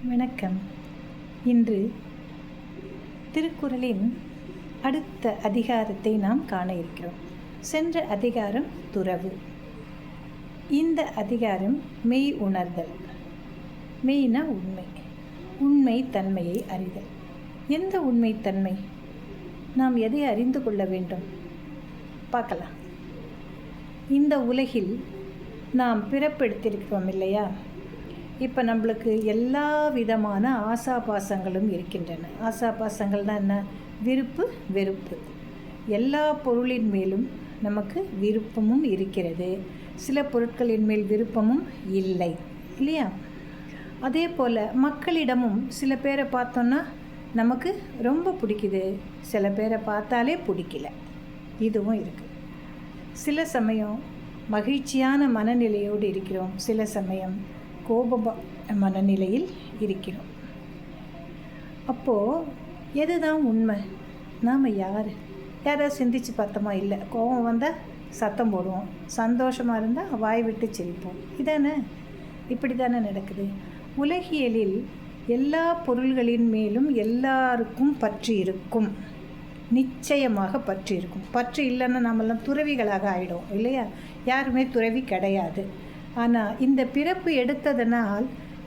வணக்கம். இன்று திருக்குறளின் அடுத்த அதிகாரத்தை நாம் காண இருக்கிறோம். சென்ற அதிகாரம் துறவு. இந்த அதிகாரம் மெய் உணர்தல். மெய்னா உண்மை, உண்மை தன்மையை அறிதல். எந்த உண்மை தன்மை? நாம் எதை அறிந்து கொள்ள வேண்டும்? பார்க்கலாம். இந்த உலகில் நாம் பிறப்பெடுத்திருக்கிறோம் இல்லையா? இப்போ நம்மளுக்கு எல்லா விதமான ஆசாபாசங்களும் இருக்கின்றன. ஆசாபாசங்கள்னால் என்ன? விருப்பு வெறுப்பு. எல்லா பொருளின் மேலும் நமக்கு விருப்பமும் இருக்கிறது, சில பொருட்களின் மேல் விருப்பமும் இல்லை இல்லையா? அதே போல் மக்களிடமும் சில பேரை பார்த்தோன்னா நமக்கு ரொம்ப பிடிக்குது, சில பேரை பார்த்தாலே பிடிக்கல, இதுவும் இருக்குது. சில சமயம் மகிழ்ச்சியான மனநிலையோடு இருக்கிறோம், சில சமயம் கோப மனநிலையில் இருக்கிறோம். அப்போது எதுதான் உண்மை? நாம் யாராவது சிந்திச்சு பார்த்தோமா? இல்லை. கோபம் வந்தால் சத்தம் போடுவோம், சந்தோஷமாக இருந்தால் வாய் விட்டு சிரிப்போம். இதானே? இப்படி தானே நடக்குது. உலகியலில் எல்லா பொருள்களின் மேலும் எல்லாருக்கும் பற்று இருக்கும், நிச்சயமாக பற்று இருக்கும். பற்று இல்லைன்னா நம்மெல்லாம் துறவிகளாக ஆகிடும் இல்லையா? யாருமே துறவி கிடையாது. ஆனால் இந்த பிறப்பு எடுத்ததனால்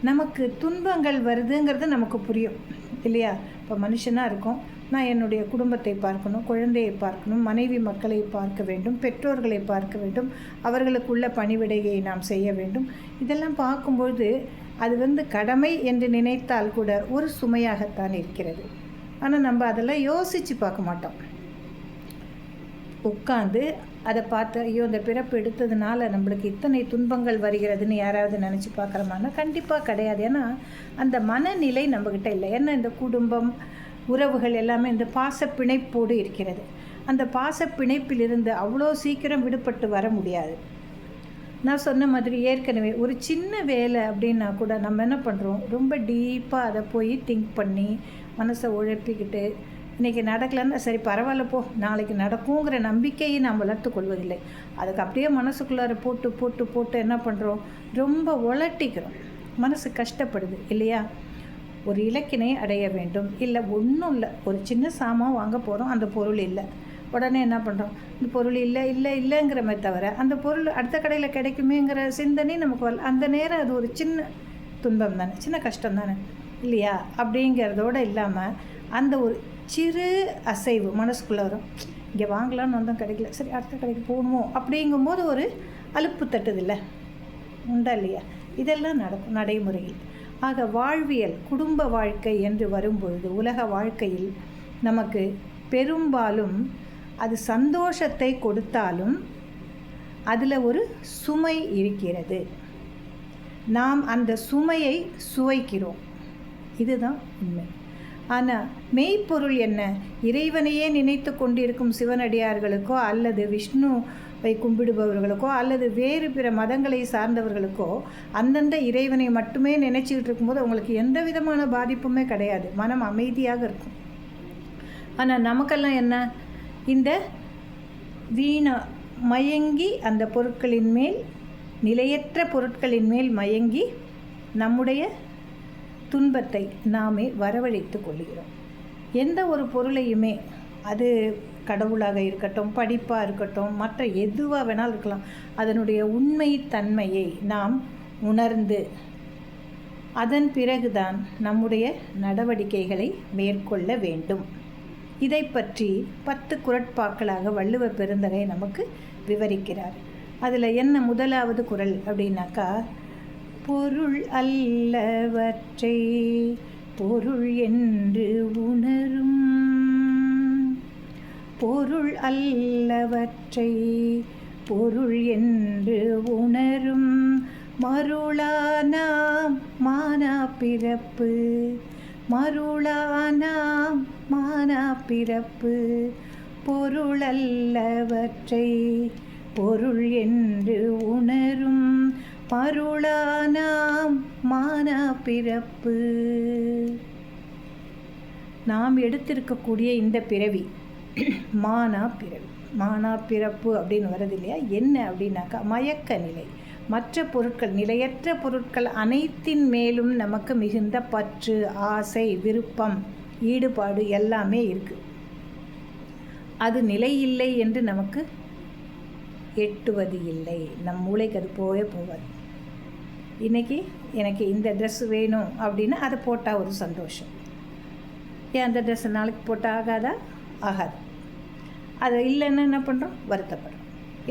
நமக்கு துன்பங்கள் வருதுங்கிறது நமக்கு புரியும் இல்லையா? இப்போ மனுஷனாக இருக்கோம், நான் என்னுடைய குடும்பத்தை பார்க்கணும், குழந்தையை பார்க்கணும், மனைவி மக்களை பார்க்க வேண்டும், பெற்றோர்களை பார்க்க வேண்டும், அவர்களுக்குள்ள பணிவிடையை நாம் செய்ய வேண்டும். இதெல்லாம் பார்க்கும்பொழுது அது கடமை என்று நினைத்தால் கூட ஒரு சுமையாகத்தான் இருக்கிறது. ஆனால் நம்ம அதெல்லாம் யோசித்து பார்க்க மாட்டோம். உட்காந்து அதை பார்த்து ஐயோ இந்த பிறப்பு எடுத்ததுனால நம்மளுக்கு இத்தனை துன்பங்கள் வருகிறதுன்னு யாராவது நினச்சி பார்க்குறோமானா கண்டிப்பாக கிடையாது. ஏன்னா அந்த மனநிலை நம்மக்கிட்ட இல்லை. ஏன்னா இந்த குடும்பம் உறவுகள் எல்லாமே இந்த பாசப்பிணைப்போடு இருக்கிறது. அந்த பாசப்பிணைப்பிலிருந்து அவ்வளோ சீக்கிரம் விடுபட்டு வர முடியாது. நான் சொன்ன மாதிரி ஏற்கனவே ஒரு சின்ன வேலை அப்படின்னா கூட நம்ம என்ன பண்ணுறோம், ரொம்ப டீப்பாக அதை போய் திங்க் பண்ணி மனசை உழைப்பிக்கிட்டு இன்றைக்கி நடக்கலன்னா சரி பரவாயில்ல போ, நாளைக்கு நடக்குங்கிற நம்பிக்கையை நாம் வளர்த்து கொள்வதில்லை. அதுக்கு அப்படியே மனசுக்குள்ளார போட்டு போட்டு போட்டு என்ன பண்ணுறோம், ரொம்ப உலட்டிக்கிறோம். மனசு கஷ்டப்படுது இல்லையா? ஒரு இலக்கினை அடைய வேண்டும், இல்லை ஒன்றும் இல்லை, ஒரு சின்ன சாமான் வாங்க போகிறோம், அந்த பொருள் இல்லை, உடனே என்ன பண்ணுறோம், இந்த பொருள் இல்லைங்கிறமே தவிர அந்த பொருள் அடுத்த கடையில் கிடைக்குமேங்கிற சிந்தனை நமக்கு வரல. அந்த நேரம் அது ஒரு சின்ன துன்பம் தானே, சின்ன கஷ்டம் தானே இல்லையா? அப்படிங்கிறதோடு இல்லாமல் அந்த ஒரு சிறு அசைவு மனசுக்குள்ளே வரும். இங்கே வாங்கலான்னு வந்தோம், கிடைக்கல, சரி அடுத்த கடைக்கு போகணுமோ அப்படிங்கும்போது ஒரு அலுப்பு தட்டுதில்லை, உண்டா இல்லையா? இதெல்லாம் நடக்கும் நடைமுறையில். ஆக வாழ்வியல், குடும்ப வாழ்க்கை என்று வரும்பொழுது உலக வாழ்க்கையில் நமக்கு பெரும்பாலும் அது சந்தோஷத்தை கொடுத்தாலும் அதில் ஒரு சுமை இருக்கிறது. நாம் அந்த சுமையை சுவைக்கிறோம், இதுதான் உண்மை. ஆனால் மெய்ப்பொருள் என்ன? இறைவனையே நினைத்து கொண்டிருக்கும் சிவனடியார்களுக்கோ அல்லது விஷ்ணுவை கும்பிடுபவர்களுக்கோ அல்லது வேறு பிற மதங்களை சார்ந்தவர்களுக்கோ அந்தந்த இறைவனை மட்டுமே நினைச்சிக்கிட்டு இருக்கும்போது அவங்களுக்கு எந்த விதமான பாதிப்புமே கிடையாது, மனம் அமைதியாக இருக்கும். ஆனால் நமக்கெல்லாம் என்ன, இந்த மயங்கி அந்த பொருட்களின் மேல், நிலையற்ற பொருட்களின் மேல் மயங்கி நம்முடைய துன்பத்தை நாமே வரவழைத்து கொள்கிறோம். எந்த ஒரு பொருளையுமே, அது கடவுளாக இருக்கட்டும், படிப்பாக இருக்கட்டும், மற்ற எதுவாக வேணாலும் இருக்கலாம், அதனுடைய உண்மை தன்மையை நாம் உணர்ந்து அதன் பிறகுதான் நம்முடைய நடவடிக்கைகளை மேற்கொள்ள வேண்டும். இதை பற்றி 10 குறட்பாக்களாக வள்ளுவ பெருந்தகை நமக்கு விவரிக்கிறார். அதில் என்ன முதலாவது குறள் அப்படின்னாக்கா, பொருள் அல்லவற்றை பொருள் என்று உணரும், பொருள் அல்லவற்றை பொருள் என்று உணரும் மருளானாம் மானா பிறப்பு, மருளானாம் மானா பிறப்பு, பொருள் அல்லவற்றை பொருள் என்று உணரும் மருளானாம் மானா பிறப்பு. நாம் எடுத்திருக்கக்கூடிய இந்த பிறவி மானா பிறவி, மானா பிறப்பு அப்படின்னு வருது இல்லையா? என்ன அப்படின்னாக்கா மயக்க நிலை. மற்ற பொருட்கள், நிலையற்ற பொருட்கள் அனைத்தின் மேலும் நமக்கு மிகுந்த பற்று, ஆசை, விருப்பம், ஈடுபாடு எல்லாமே இருக்குது. அது நிலையில்லை என்று நமக்கு எட்டுவது இல்லை. நம் மூளைக்கு அது போகவே போகாது. இன்றைக்கி எனக்கு இந்த ட்ரெஸ்ஸு வேணும் அப்படின்னா அதை போட்டால் ஒரு சந்தோஷம். ஏன் அந்த ட்ரெஸ்ஸு நாளைக்கு போட்டால் ஆகாதா? ஆகாது. அது இல்லைன்னா என்ன பண்ணுறோம்? வருத்தப்படுறோம்.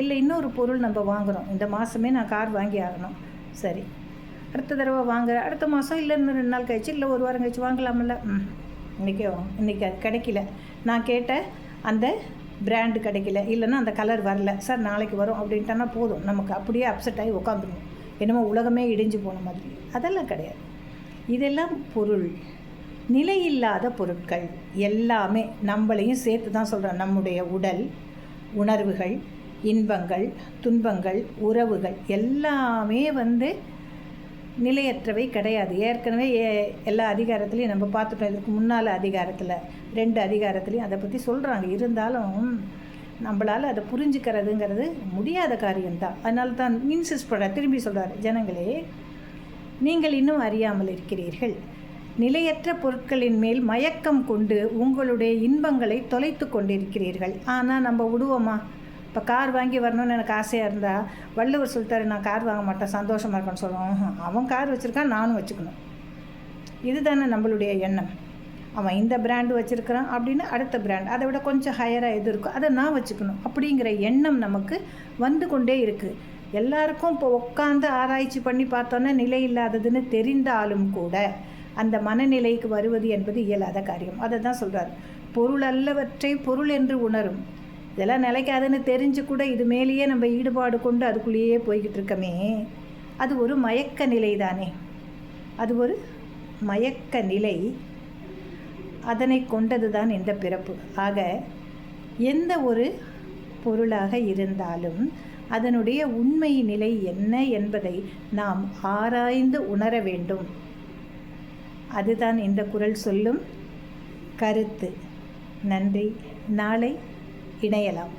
இல்லை இன்னொரு பொருள் நம்ம வாங்குகிறோம், இந்த மாதமே நான் கார் வாங்கி ஆகணும், சரி அடுத்த தடவை வாங்குகிறேன், அடுத்த மாதம் இல்லை இன்னும் 2 நாள் கழிச்சு இல்லை 1 வாரம் கழிச்சு வாங்கலாமில்ல. இன்றைக்கே இன்றைக்கி அது கிடைக்கல, நான் கேட்ட அந்த பிராண்டு கிடைக்கல, இல்லைன்னா அந்த கலர் வரல, சார் நாளைக்கு வரும் அப்படின்ட்டானா போதும், நமக்கு அப்படியே அப்செட் ஆகி உட்காந்துருவோம், என்னமோ உலகமே இடிஞ்சு போன மாதிரி. அதெல்லாம் கிடையாது. இதெல்லாம் பொருள், நிலையில்லாத பொருட்கள் எல்லாமே. நம்மளையும் சேர்த்து தான் சொல்கிறோம். நம்முடைய உடல், உணர்வுகள், இன்பங்கள், துன்பங்கள், உறவுகள் எல்லாமே நிலையற்றவை கிடையாது. ஏற்கனவே எல்லா அதிகாரத்துலேயும் நம்ம பார்த்துட்டோம். இதுக்கு முன்னால் அதிகாரத்தில் 2 அதிகாரத்துலேயும் அதை பற்றி சொல்கிறாங்க. இருந்தாலும் நம்மளால் அதை புரிஞ்சுக்கிறதுங்கிறது முடியாத காரியம்தான். அதனால தான் இன்சிஸ்ட் பண்ணுறார், திரும்பி சொல்கிறார், ஜனங்களே நீங்கள் இன்னும் அறியாமல் இருக்கிறீர்கள். நிலையற்ற பொருட்களின் மேல் மயக்கம் கொண்டு உங்களுடைய இன்பங்களை தொலைத்து கொண்டிருக்கிறீர்கள். ஆனால் நம்ம விடுவோமா? இப்போ கார் வாங்கி வரணும்னு எனக்கு ஆசையாக இருந்தால் வள்ளுவர் சொல்லிட்டாரு, நான் கார் வாங்க மாட்டேன், சந்தோஷமாக இருக்கேன்னு சொல்லுவோம். அவன் கார் வச்சுருக்கான், நானும் வச்சுக்கணும். இதுதானே நம்மளுடைய எண்ணம். அவன் இந்த பிராண்டு வச்சுருக்கிறான் அப்படின்னா அடுத்த பிராண்ட், அதை விட கொஞ்சம் ஹையராக எது இருக்கோ அதை நான் வச்சுக்கணும் அப்படிங்கிற எண்ணம் நமக்கு வந்து கொண்டே இருக்குது. எல்லாருக்கும் இப்போ உட்காந்து ஆராய்ச்சி பண்ணி பார்த்தோன்னா நிலை இல்லாததுன்னு தெரிந்தாலும் கூட அந்த மனநிலைக்கு வருவது என்பது இயலாத காரியம். அதை தான் சொல்கிறார், பொருள் அல்லவற்றை பொருள் என்று உணரும். இதெல்லாம் நிலைக்காதுன்னு தெரிஞ்சு கூட இது மேலேயே நம்ம ஈடுபாடு கொண்டு அதுக்குள்ளேயே போய்கிட்டு இருக்கமே, அது ஒரு மயக்க நிலை தானே. அது ஒரு மயக்க நிலை, அதனை கொண்டது தான் இந்த பிறப்பு. ஆக எந்த ஒரு பொருளாக இருந்தாலும் அதனுடைய உண்மை நிலை என்ன என்பதை நாம் ஆராய்ந்து உணர வேண்டும். அதுதான் இந்த குறள் சொல்லும் கருத்து. நன்றி. நாளை இணையலாம்.